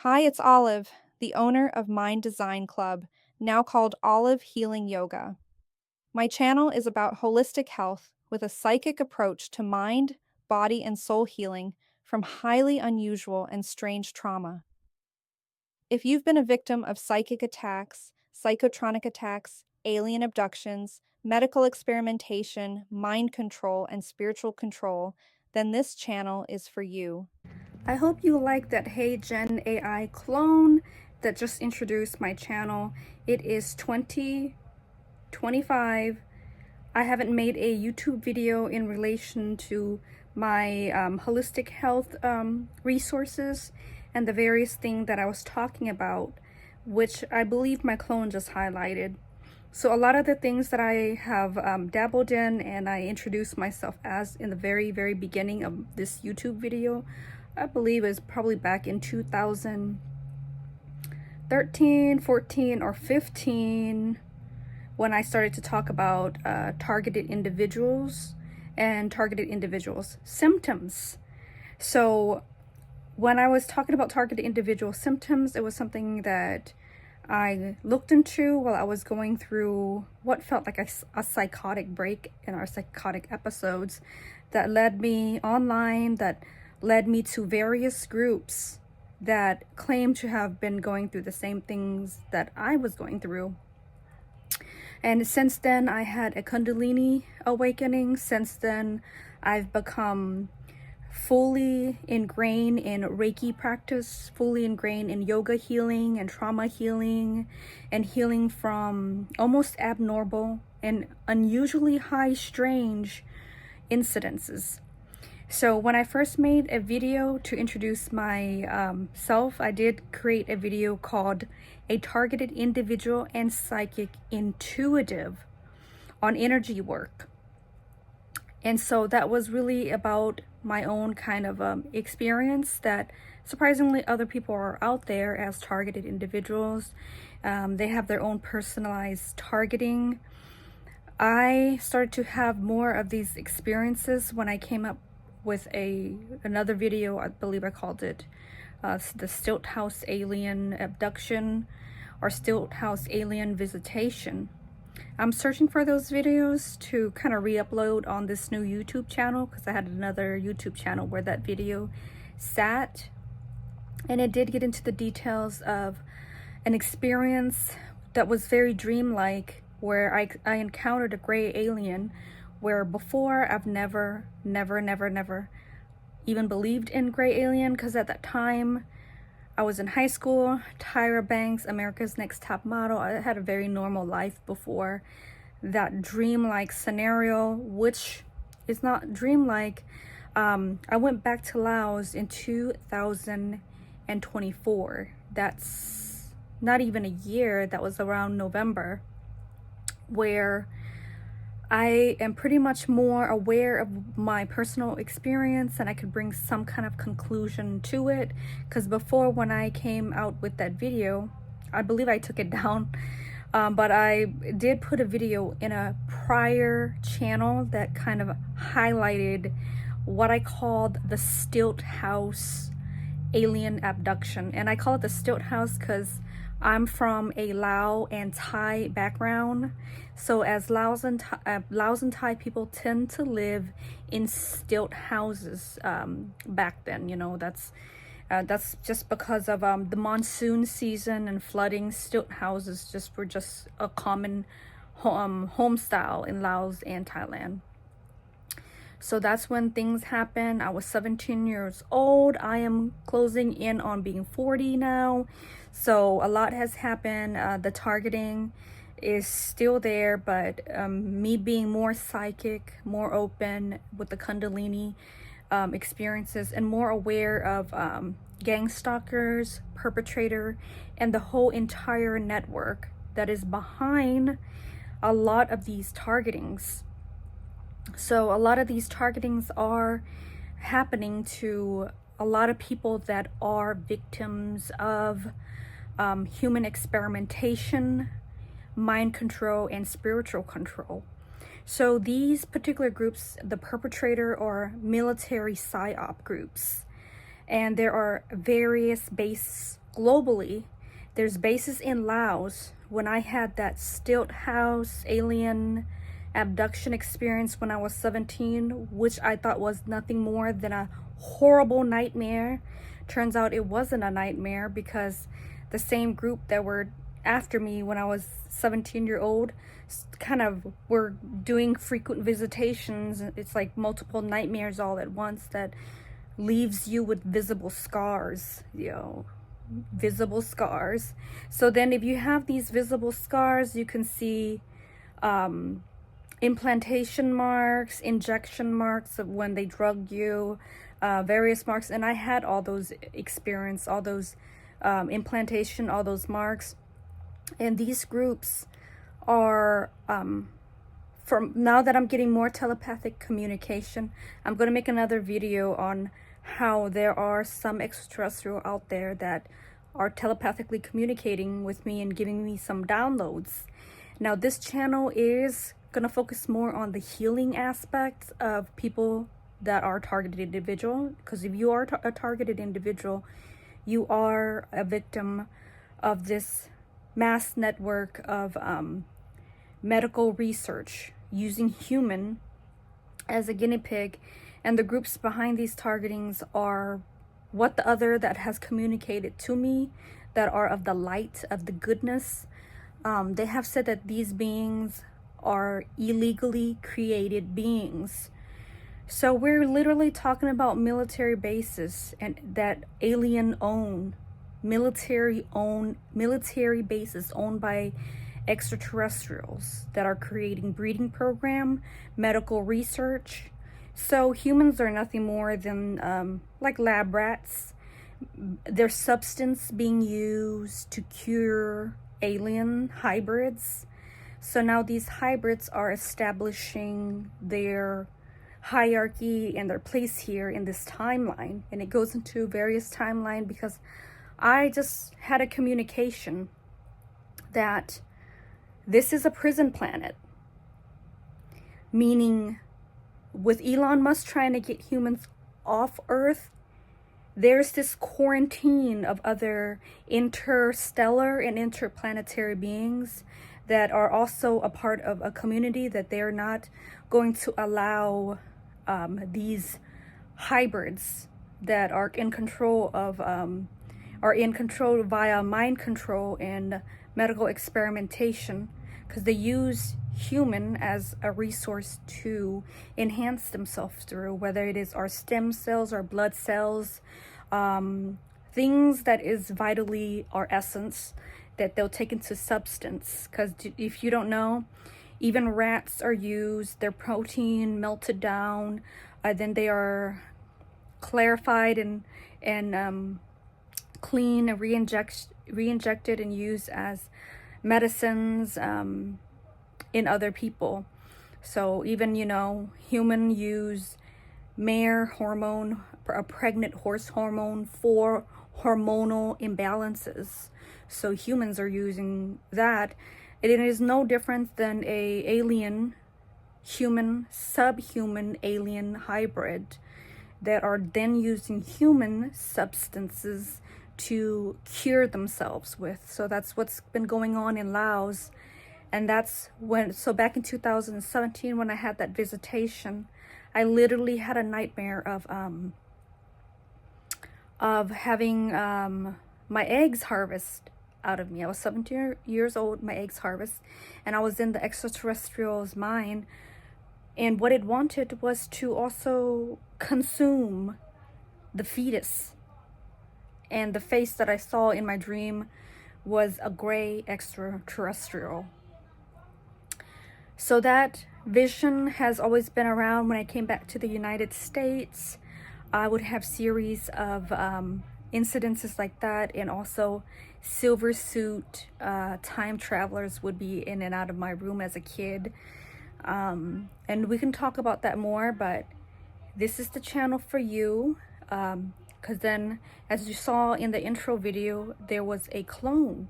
Hi, it's Olive, the owner of Mind Design Club, now called Olive Healing Yoga. My channel is about holistic health with a psychic approach to mind, body, and soul healing from highly unusual and strange trauma. If you've been a victim of psychic attacks, psychotronic attacks, alien abductions, medical experimentation, mind control, and spiritual control, then this channel is for you. I hope you like that Hey Gen AI clone that just introduced my channel. It is 2025. I haven't made a YouTube video in relation to my holistic health resources and the various things that I was talking about, which I believe my clone just highlighted. So a lot of the things that I have dabbled in and I introduced myself as in the very, very beginning of this YouTube video, I believe is probably back in 2013, 14, or 15, when I started to talk about targeted individuals and targeted individuals' symptoms. So when I was talking about targeted individual symptoms, it was something that I looked into while I was going through what felt like a psychotic break in our psychotic episodes that led me online, that led me to various groups that claim to have been going through the same things that I was going through. And since then, I had a Kundalini awakening. Since then, I've become fully ingrained in Reiki practice, fully ingrained in yoga healing and trauma healing, and healing from almost abnormal and unusually high, strange incidences. So when I first made a video to introduce my self, I did create a video called A Targeted Individual and Psychic Intuitive on energy work. And so that was really about my own kind of experience that surprisingly other people are out there as targeted individuals. They have their own personalized targeting. I started to have more of these experiences when I came up with another video. I believe I called it the Stilt House Alien Abduction or Stilt House Alien Visitation. I'm searching for those videos to kind of re-upload on this new YouTube channel because I had another YouTube channel where that video sat, and it did get into the details of an experience that was very dreamlike where I encountered a gray alien where before I've never even believed in gray alien, because at that time I was in high school, Tyra Banks, America's Next Top Model. I had a very normal life before that dreamlike scenario, which is not dreamlike. I went back to Laos in 2024. That's not even a year. That was around November, where I am pretty much more aware of my personal experience and I could bring some kind of conclusion to it. Because before, when I came out with that video, I believe I took it down, but I did put a video in a prior channel that kind of highlighted what I called the Stilt House alien abduction. And I call it the Stilt House because I'm from a Lao and Thai background. So as Laos and Thai people tend to live in stilt houses back then, you know, that's just because of the monsoon season and flooding. Stilt houses were just a common home style in Laos and Thailand. So that's when things happen. I was 17 years old. I am closing in on being 40 now. So a lot has happened. The targeting is still there, but me being more psychic, more open with the Kundalini experiences, and more aware of gang stalkers, perpetrator, and the whole entire network that is behind a lot of these targetings. So a lot of these targetings are happening to a lot of people that are victims of human experimentation, mind control, and spiritual control. So these particular groups, the perpetrator or military psyop groups, and there are various base globally. There's bases in Laos. When I had that stilt house alien abduction experience when I was 17, which I thought was nothing more than a horrible nightmare, turns out it wasn't a nightmare, because the same group that were after me when I was 17-year-old kind of were doing frequent visitations. It's like multiple nightmares all at once that leaves you with visible scars, visible scars. So then if you have these visible scars, you can see implantation marks, injection marks of when they drugged you, various marks. And I had all those experience, all those implantation, all those marks. And these groups are, from now that I'm getting more telepathic communication, I'm going to make another video on how there are some extraterrestrial out there that are telepathically communicating with me and giving me some downloads. Now, this channel is going to focus more on the healing aspects of people that are targeted individual, because if you are a targeted individual, you are a victim of this mass network of medical research using human as a guinea pig. And the groups behind these targetings are what the other that has communicated to me, that are of the light, of the goodness. They have said that these beings are illegally created beings. So we're literally talking about military bases and that alien own, military bases owned by extraterrestrials that are creating breeding program, medical research. So humans are nothing more than like lab rats. There's substance being used to cure alien hybrids. So now these hybrids are establishing their hierarchy and their place here in this timeline. And it goes into various timeline because I just had a communication that this is a prison planet. Meaning, with Elon Musk trying to get humans off Earth, there's this quarantine of other interstellar and interplanetary beings that are also a part of a community that they're not going to allow these hybrids that are in control of via mind control and medical experimentation, because they use human as a resource to enhance themselves through, whether it is our stem cells, our blood cells, things that is vitally our essence, that they'll take into substance. Because if you don't know, even rats are used, their protein melted down, then they are clarified and clean and re-injected and used as medicines in other people. So even, human use mare hormone, a pregnant horse hormone, for hormonal imbalances. So humans are using that. It is no different than a alien, human, subhuman alien hybrid that are then using human substances to cure themselves with. So that's what's been going on in Laos. And that's when, so back in 2017, when I had that visitation, I literally had a nightmare of having my eggs harvest out of me. I was 17 years old, my eggs harvest, and I was in the extraterrestrial's mind, and what it wanted was to also consume the fetus. And the face that I saw in my dream was a gray extraterrestrial. So that vision has always been around. When I came back to the United States, I would have series of incidences like that, and also silver suit time travelers would be in and out of my room as a kid. And we can talk about that more, but this is the channel for you. Because then, as you saw in the intro video, there was a clone.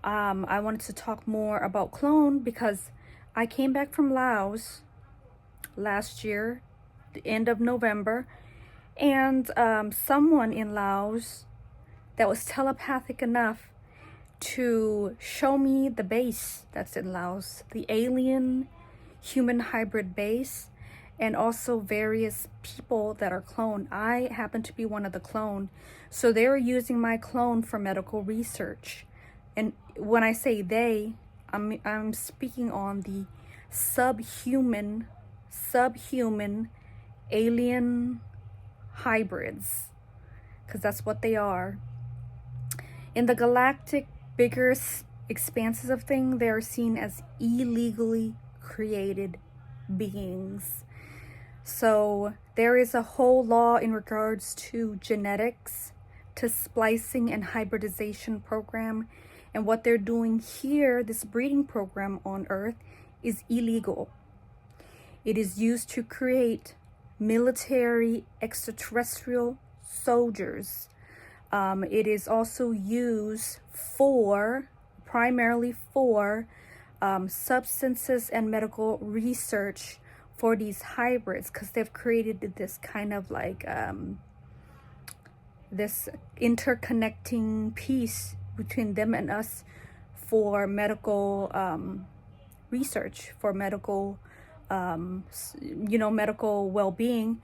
I wanted to talk more about clone because I came back from Laos last year, the end of November, and someone in Laos that was telepathic enough to show me the base that's in Laos, the alien human hybrid base, and also various people that are cloned. I happen to be one of the clone, so they're using my clone for medical research. And when I say they, I'm speaking on the subhuman alien hybrids, because that's what they are. In the galactic bigger expanses of things, they are seen as illegally created beings. So there is a whole law in regards to genetics, to splicing and hybridization program, and what they're doing here, this breeding program on Earth, is illegal. It is used to create military extraterrestrial soldiers. It is also used primarily for substances and medical research for these hybrids, because they've created this kind of like this interconnecting piece between them and us for medical research, for medical medical well-being.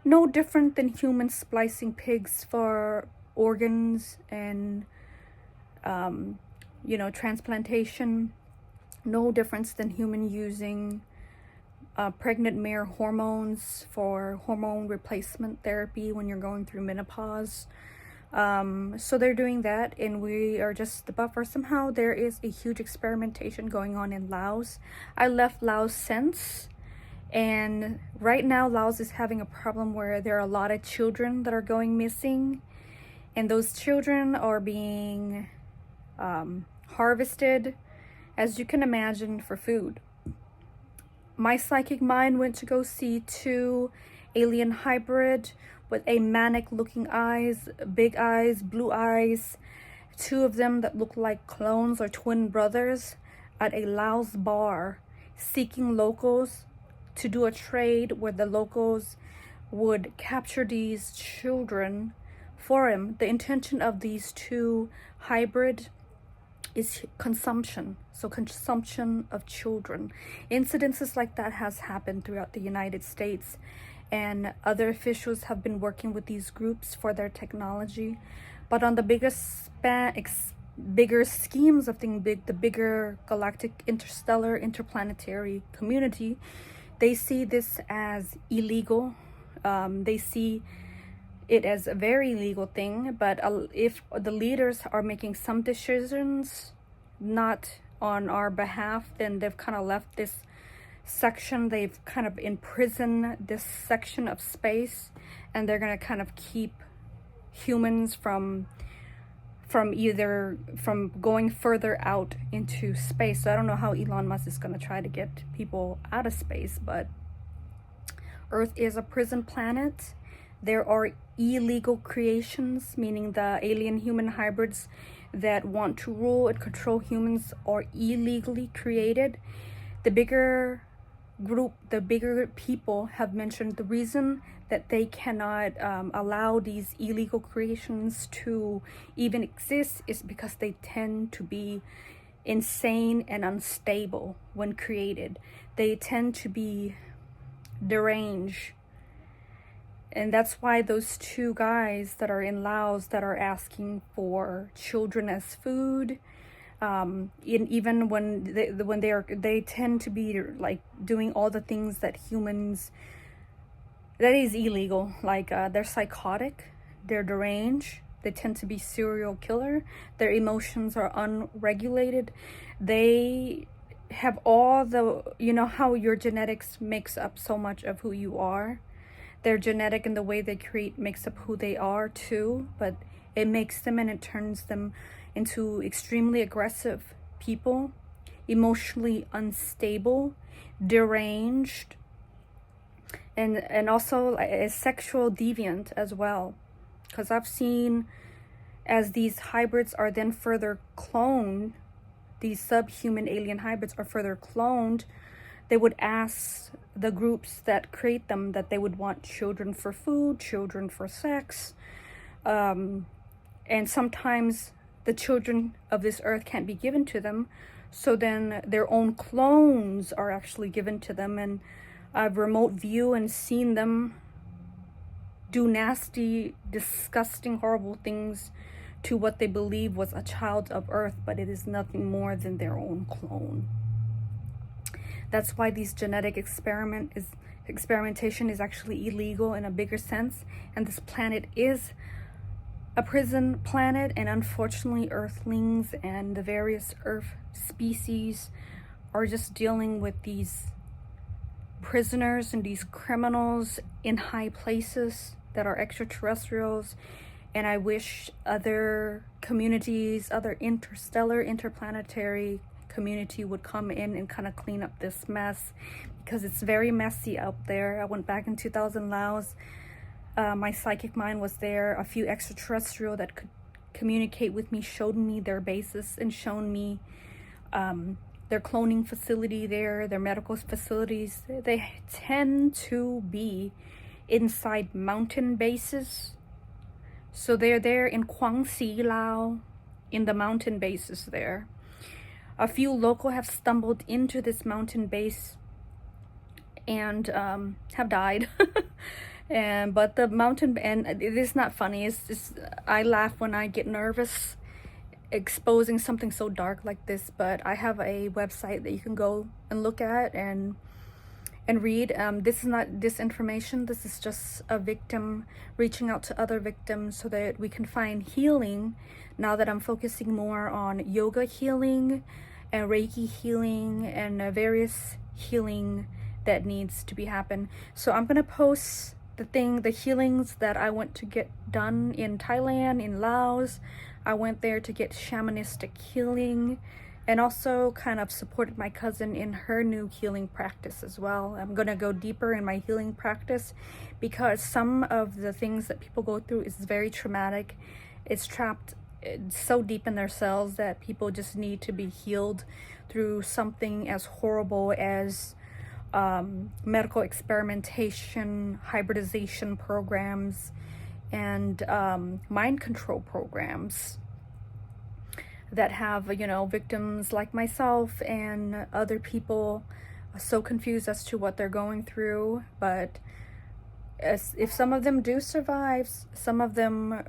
No different than human splicing pigs for organs and transplantation. No difference than human using pregnant mare hormones for hormone replacement therapy when you're going through menopause. So they're doing that, and we are just the buffer. Somehow there is a huge experimentation going on in Laos. I left Laos since, and right now Laos is having a problem where there are a lot of children that are going missing, and those children are being harvested, as you can imagine, for food. My psychic mind went to go see 2 alien hybrid with a manic looking eyes, big eyes, blue eyes, 2 of them that look like clones or twin brothers, at a Laos bar, seeking locals to do a trade where the locals would capture these children for him. The intention of these 2 hybrid is consumption. So consumption of children. Incidences like that has happened throughout the United States, and other officials have been working with these groups for their technology. But on the bigger schemes of things, the bigger galactic, interstellar, interplanetary community, they see this as illegal. They see it as a very illegal thing. But if the leaders are making some decisions not on our behalf, then they've kind of left this section, they've kind of imprisoned this section of space, and they're going to kind of keep humans from going further out into space. So I don't know how Elon Musk is going to try to get people out of space, but Earth is a prison planet. There are illegal creations, meaning the alien human hybrids that want to rule and control humans are illegally created. The bigger group, the bigger people have mentioned the reason that they cannot allow these illegal creations to even exist is because they tend to be insane and unstable when created. They tend to be deranged. And that's why those 2 guys that are in Laos that are asking for children as food, even when they tend to be like doing all the things that humans, that is illegal. Like they're psychotic, they're deranged, they tend to be serial killer, their emotions are unregulated, they have all the, how your genetics makes up so much of who you are. Their genetic and the way they create makes up who they are too, but it makes them and it turns them into extremely aggressive people, emotionally unstable, deranged, and also a sexual deviant as well. Because I've seen, as these hybrids are then further cloned, these subhuman alien hybrids are further cloned, they would ask the groups that create them, that they would want children for food, children for sex, And sometimes the children of this earth can't be given to them, so then their own clones are actually given to them. And I've remote view and seen them do nasty, disgusting, horrible things to what they believe was a child of earth, but it is nothing more than their own clone. That's why these genetic experimentation is actually illegal in a bigger sense, and this planet is a prison planet, and unfortunately earthlings and the various earth species are just dealing with these prisoners and these criminals in high places that are extraterrestrials. And I wish other communities, other interstellar, interplanetary community would come in and kind of clean up this mess, because it's very messy out there. I went back in 2000 Laos. My psychic mind was there. A few extraterrestrial that could communicate with me showed me their bases and shown me their cloning facility there, their medical facilities. They tend to be inside mountain bases. So they're there in Quang Si, Laos, in the mountain bases there. A few local have stumbled into this mountain base and have died. But the mountain, and it is not funny, it's just, I laugh when I get nervous exposing something so dark like this. But I have a website that you can go and look at and read. This is not disinformation. This is just a victim reaching out to other victims so that we can find healing. Now that I'm focusing more on yoga healing and Reiki healing and various healing that needs to be happen. So I'm gonna post the healings that I went to get done in Thailand, in Laos. I went there to get shamanistic healing, and also kind of supported my cousin in her new healing practice as well. I'm gonna go deeper in my healing practice, because some of the things that people go through is very traumatic. It's trapped so deep in their cells that people just need to be healed through something as horrible as medical experimentation, hybridization programs, and mind control programs that have, victims like myself and other people so confused as to what they're going through. But if some of them do survive, some of them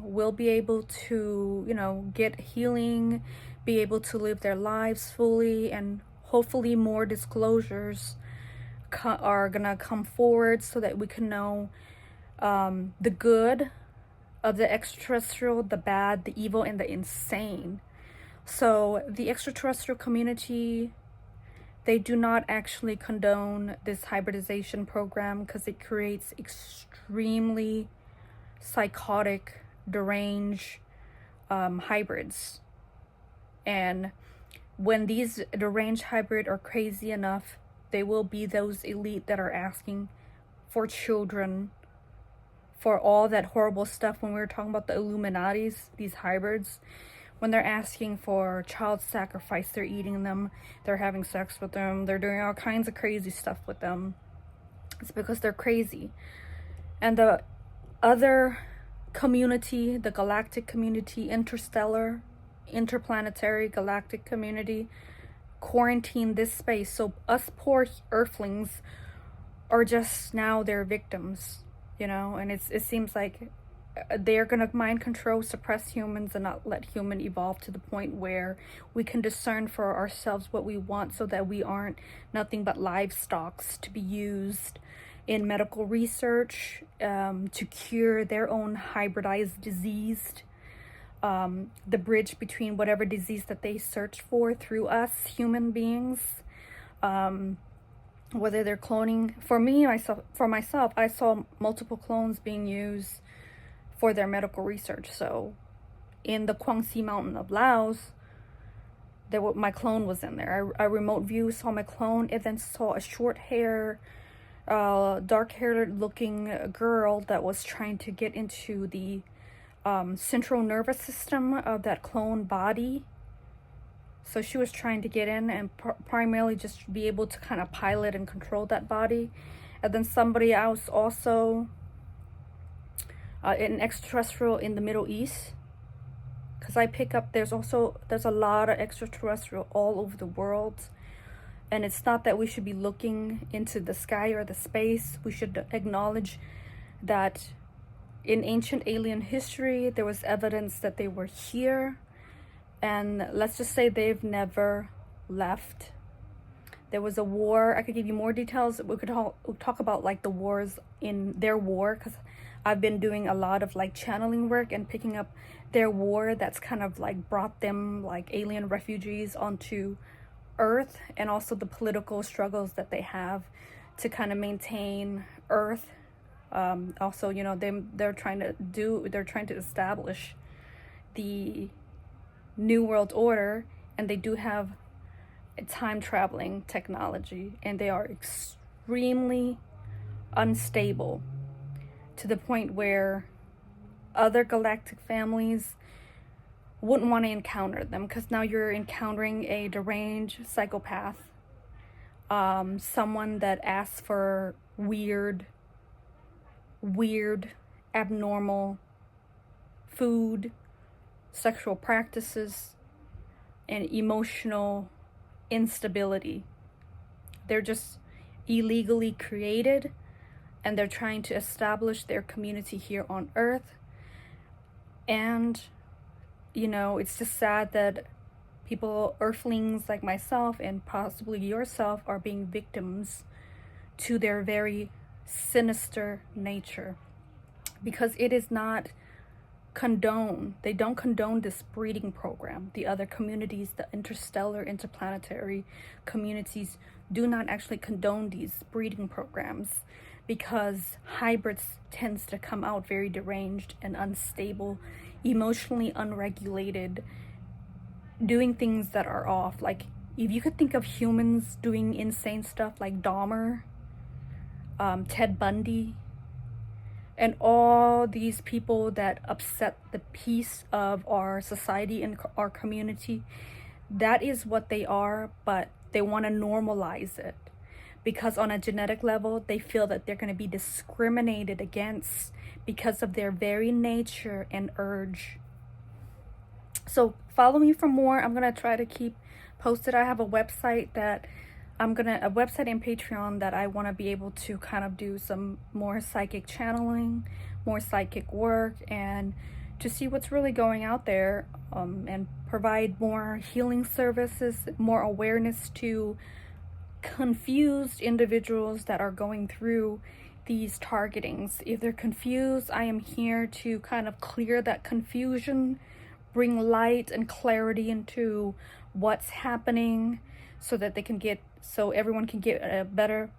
will be able to, get healing, be able to live their lives fully, and hopefully more disclosures are gonna come forward so that we can know the good of the extraterrestrial, the bad, the evil, and the insane. So the extraterrestrial community, they do not actually condone this hybridization program, because it creates extremely psychotic, deranged hybrids. And when these deranged hybrid are crazy enough, they will be those elite that are asking for children, for all that horrible stuff. When we were talking about the Illuminatis, these hybrids, when they're asking for child sacrifice, they're eating them, they're having sex with them, they're doing all kinds of crazy stuff with them. It's because they're crazy. And the other community, the galactic community, interstellar, interplanetary galactic community, quarantine this space. So us poor earthlings are just now their victims, and it seems like they're gonna mind control, suppress humans, and not let human evolve to the point where we can discern for ourselves what we want, so that we aren't nothing but livestock to be used in medical research to cure their own hybridized disease. The bridge between whatever disease that they search for through us human beings, whether they're cloning. For myself, I saw multiple clones being used for their medical research. So in the Quang Si mountain of Laos, my clone was in there. I remote view saw my clone, and then saw a short hair, dark haired looking girl that was trying to get into the central nervous system of that clone body. So she was trying to get in and primarily just be able to kind of pilot and control that body. And then somebody else also, an extraterrestrial in the Middle East, because I pick up, there's a lot of extraterrestrial all over the world. And it's not that we should be looking into the sky or the space. We should acknowledge that in ancient alien history, there was evidence that they were here. And let's just say they've never left. There was a war. I could give you more details. We could talk about like the wars in their war, because I've been doing a lot of like channeling work and picking up their war that's kind of like brought them like alien refugees onto Earth, and also the political struggles that they have to kind of maintain Earth. Also, you know, they're trying to establish the New World Order, and they do have time traveling technology, and they are extremely unstable to the point where other galactic families wouldn't want to encounter them, because now you're encountering a deranged psychopath, someone that asks for weird, abnormal food, sexual practices, and emotional instability. They're just illegally created, and they're trying to establish their community here on Earth. And you know, it's just sad that people, earthlings like myself and possibly yourself, are being victims to their very sinister nature, because it is not condoned. They don't condone this breeding program. The other communities, the interstellar, interplanetary communities, do not actually condone these breeding programs, because hybrids tends to come out very deranged and unstable, emotionally unregulated, doing things that are off. Like, if you could think of humans doing insane stuff like Dahmer, Ted Bundy, and all these people that upset the peace of our society and our community, that is what they are. But they want to normalize it, because on a genetic level, they feel that they're going to be discriminated against because of their very nature and urge. So follow me for more. I'm going to try to keep posted. I have a website and Patreon that I want to be able to kind of do some more psychic channeling, more psychic work, and to see what's really going out there, and provide more healing services, more awareness to confused individuals that are going through these targetings. If they're confused, I am here to kind of clear that confusion, bring light and clarity into what's happening, so that everyone can get a better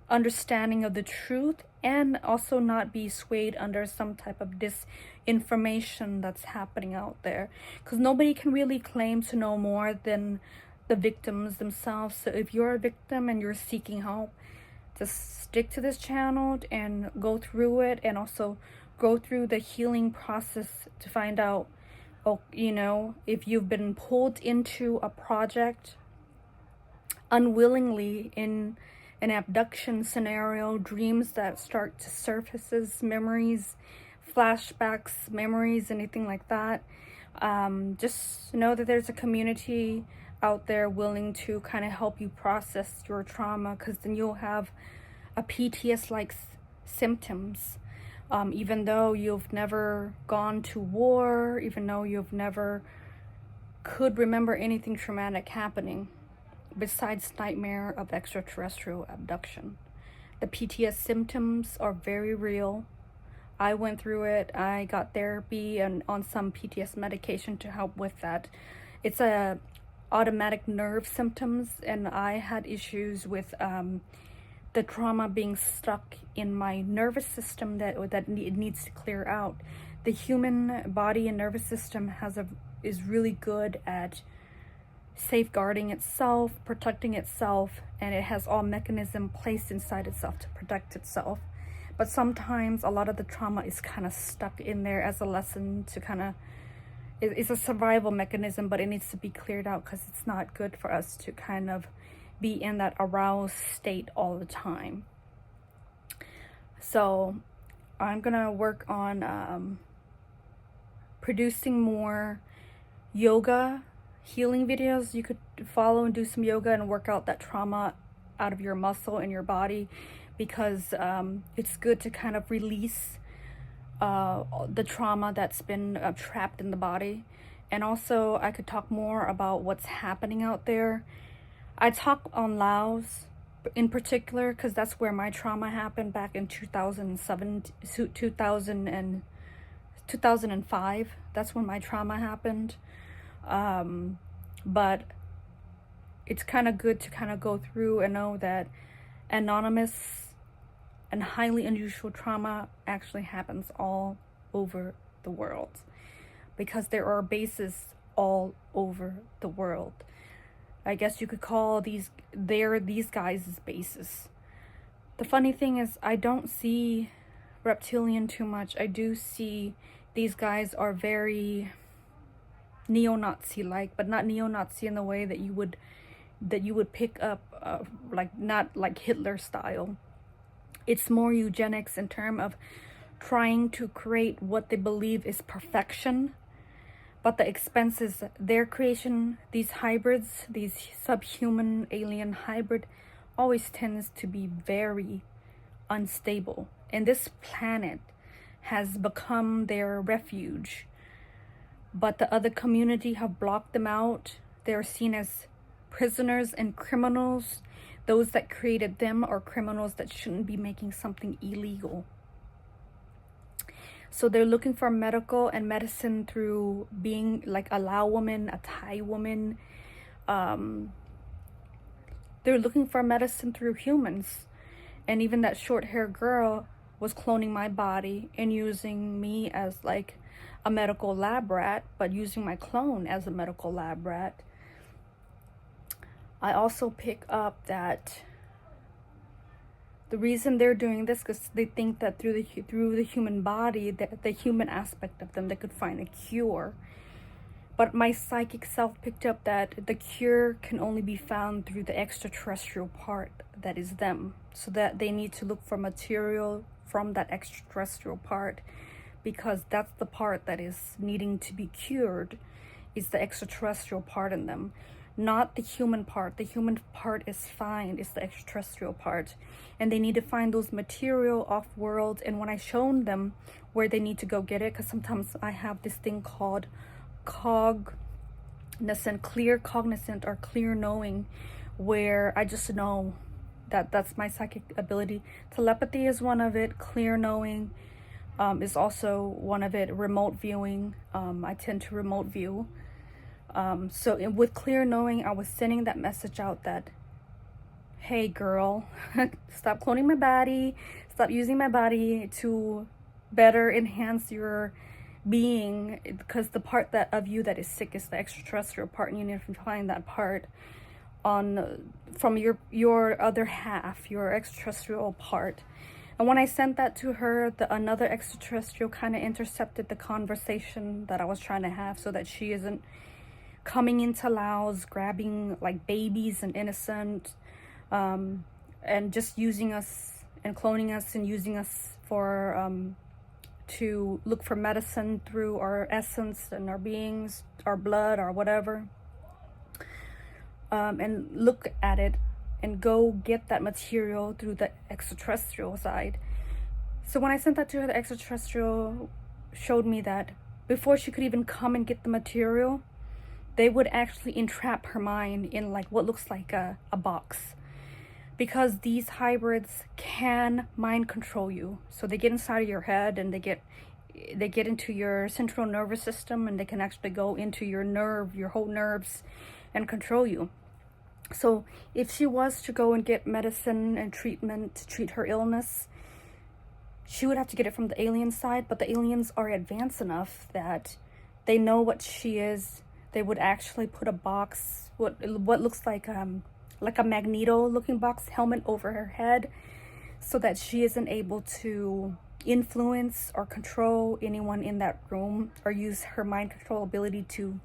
understanding of the truth, and also not be swayed under some type of disinformation that's happening out there, because nobody can really claim to know more than the victims themselves. So if you're a victim and you're seeking help, just stick to this channel and go through it, and also go through the healing process to find out, you know, if you've been pulled into a project unwillingly in an abduction scenario, dreams that start to surface, memories, flashbacks, memories, anything like that. Just know that there's a community out there willing to kind of help you process your trauma, because then you'll have a PTSD-like symptoms. Even though you've never gone to war, even though you've never could remember anything traumatic happening besides nightmare of extraterrestrial abduction. The PTSD symptoms are very real. I went through it. I got therapy and on some PTSD medication to help with that. It's a automatic nerve symptoms, and I had issues with the trauma being stuck in my nervous system that it needs to clear out. The human body and nervous system is really good at safeguarding itself, protecting itself, and it has all mechanism placed inside itself to protect itself. But sometimes a lot of the trauma is kind of stuck in there as a lesson to kind of, it's a survival mechanism, but it needs to be cleared out, because it's not good for us to kind of be in that aroused state all the time. So I'm gonna work on producing more yoga healing videos. You could follow and do some yoga and work out that trauma out of your muscle and your body, because it's good to kind of release the trauma that's been trapped in the body. And also I could talk more about what's happening out there. I talk on Laos in particular because that's where my trauma happened back in 2007, 2005. That's when my trauma happened. But it's kind of good to kind of go through and know that anonymous and highly unusual trauma actually happens all over the world, because there are bases all over the world. I guess you could call these guys' bases. The funny thing is, I don't see reptilian too much. I do see these guys are very neo-Nazi like, but not neo-Nazi in the way that you would pick up, like not like Hitler style. It's more eugenics in terms of trying to create what they believe is perfection, but the expenses, their creation, these hybrids, these subhuman alien hybrid, always tends to be very unstable. And this planet has become their refuge, but the other community have blocked them out. They're seen as prisoners and criminals. Those that created them are criminals that shouldn't be making something illegal. So they're looking for medical and medicine through being like a Lao woman, a Thai woman. They're looking for medicine through humans. And even that short-haired girl was cloning my body and using me as like a medical lab rat, but using my clone as a medical lab rat. I also pick up that the reason they're doing this because they think that through the human body, the human aspect of them, they could find a cure. But my psychic self picked up that the cure can only be found through the extraterrestrial part that is them. So that they need to look for material from that extraterrestrial part, because that's the part that is needing to be cured, is the extraterrestrial part in them. Not the human part. The human part is fine. It's the extraterrestrial part. And they need to find those material off-world. And when I shown them where they need to go get it, because sometimes I have this thing called cognizant, clear cognizant or clear knowing, where I just know that that's my psychic ability. Telepathy is one of it. Clear knowing is also one of it. Remote viewing. I tend to remote view. So with clear knowing, I was sending that message out that, hey girl, stop cloning my body, stop using my body to better enhance your being, because the part that of you that is sick is the extraterrestrial part, and you need to find that part from your other half, your extraterrestrial part. And when I sent that to her, another extraterrestrial kind of intercepted the conversation that I was trying to have, so that she isn't coming into Laos, grabbing like babies and innocent, and just using us and cloning us and using us for to look for medicine through our essence and our beings, our blood, or whatever, and look at it and go get that material through the extraterrestrial side. So when I sent that to her, the extraterrestrial showed me that before she could even come and get the material, they would actually entrap her mind in like what looks like a box, because these hybrids can mind control you. So they get inside of your head and they get into your central nervous system, and they can actually go into your whole nerves, and control you. So if she was to go and get medicine and treatment to treat her illness, she would have to get it from the alien side, but the aliens are advanced enough that they know what she is. They would actually put a box, what looks like a Magneto looking box helmet over her head, so that she isn't able to influence or control anyone in that room, or use her mind control ability to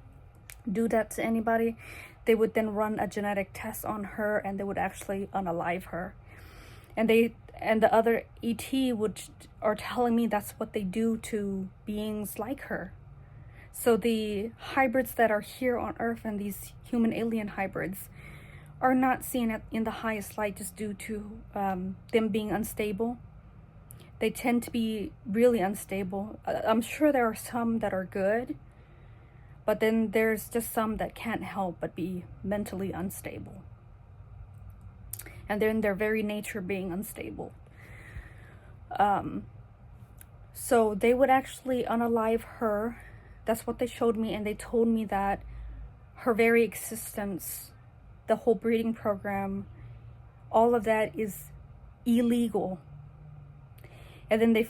do that to anybody. They would then run a genetic test on her, and they would actually unalive her. And the other ET are telling me that's what they do to beings like her. So the hybrids that are here on Earth and these human alien hybrids are not seen in the highest light just due to them being unstable. They tend to be really unstable. I'm sure there are some that are good, but then there's just some that can't help but be mentally unstable. And they're in their very nature being unstable. So they would actually unalive her. That's what they showed me, and they told me that her very existence, the whole breeding program, all of that is illegal. And then they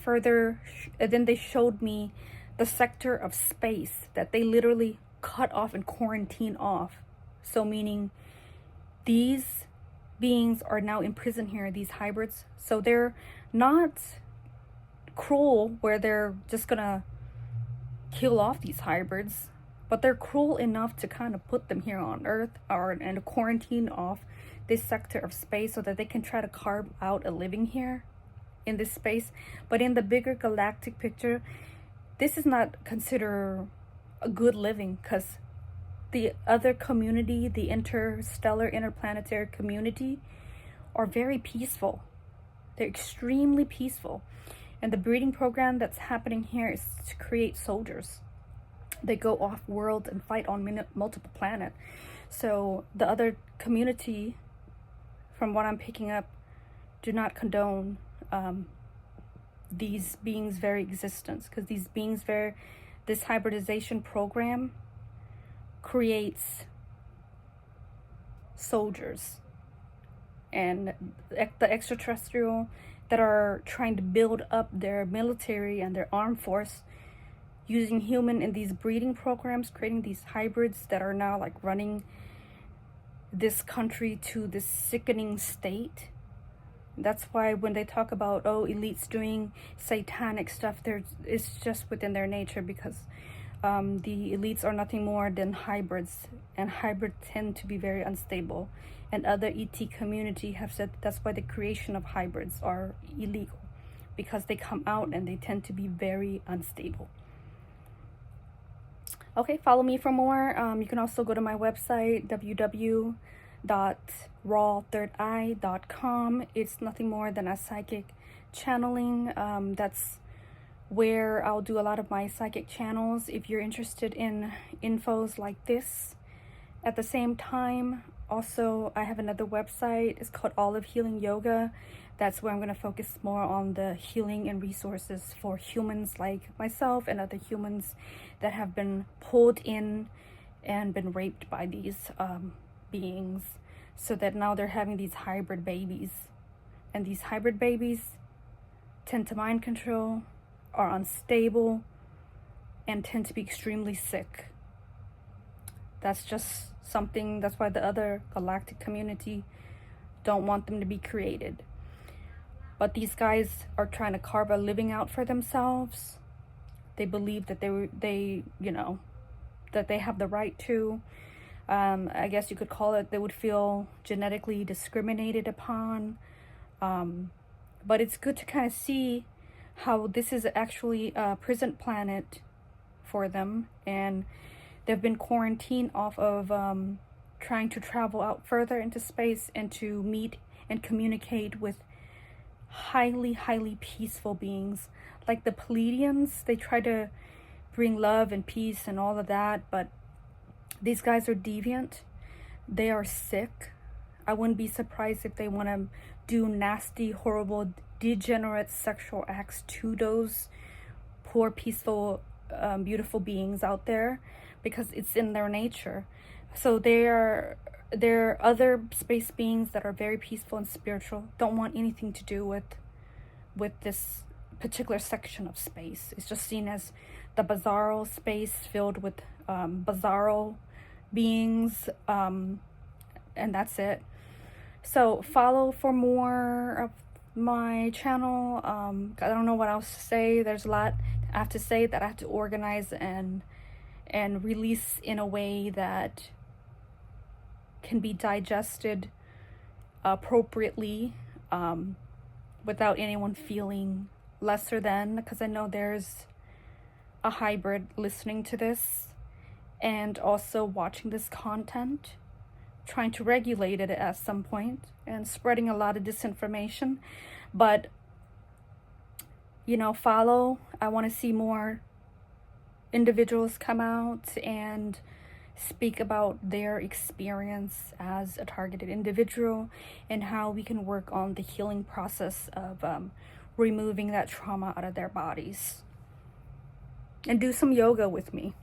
showed me the sector of space that they literally cut off and quarantine off. So meaning these beings are now imprisoned here, these hybrids. So they're not cruel where they're just gonna kill off these hybrids, but they're cruel enough to kind of put them here on Earth and quarantine off this sector of space so that they can try to carve out a living here in this space. But in the bigger galactic picture, this is not considered a good living, because the other community, the interstellar, interplanetary community, are very peaceful. They're extremely peaceful. And the breeding program that's happening here is to create soldiers. They go off world and fight on multiple planets. So the other community, from what I'm picking up, do not condone these beings' very existence, because these beings' this hybridization program creates soldiers, and the extraterrestrial that are trying to build up their military and their armed force using human in these breeding programs, creating these hybrids that are now like running this country to this sickening state. That's why when they talk about, oh, elites doing satanic stuff, it's just within their nature, because the elites are nothing more than hybrids, and hybrids tend to be very unstable. And other ET community have said that's why the creation of hybrids are illegal, because they come out and they tend to be very unstable. Okay, follow me for more. You can also go to my website, www.rawthirdeye.com. It's nothing more than a psychic channeling. That's where I'll do a lot of my psychic channels if you're interested in infos like this. At the same time, also, I have another website. It's called Olive Healing Yoga. That's where I'm going to focus more on the healing and resources for humans like myself and other humans that have been pulled in and been raped by these beings, so that now they're having these hybrid babies. And these hybrid babies tend to mind control, are unstable, and tend to be extremely sick. That's just something, that's why the other galactic community don't want them to be created. But these guys are trying to carve a living out for themselves. They believe that they that they have the right to. I guess you could call it, they would feel genetically discriminated upon. But it's good to kind of see how this is actually a prison planet for them, and they've been quarantined off of trying to travel out further into space and to meet and communicate with highly peaceful beings. Like the Pleiadians, they try to bring love and peace and all of that, but these guys are deviant. They are sick. I wouldn't be surprised if they want to do nasty, horrible, degenerate sexual acts to those poor, peaceful, beautiful beings out there, because it's in their nature. So there are other space beings that are very peaceful and spiritual, don't want anything to do with this particular section of space. It's just seen as the bizarro space filled with bizarro beings, and that's it. So follow for more of my channel. I don't know what else to say. There's a lot I have to say that I have to organize and release in a way that can be digested appropriately, without anyone feeling lesser than, because I know there's a hybrid listening to this and also watching this content, trying to regulate it at some point, and spreading a lot of disinformation. But, you know, follow. I want to see more individuals come out and speak about their experience as a targeted individual and how we can work on the healing process of removing that trauma out of their bodies. And do some yoga with me.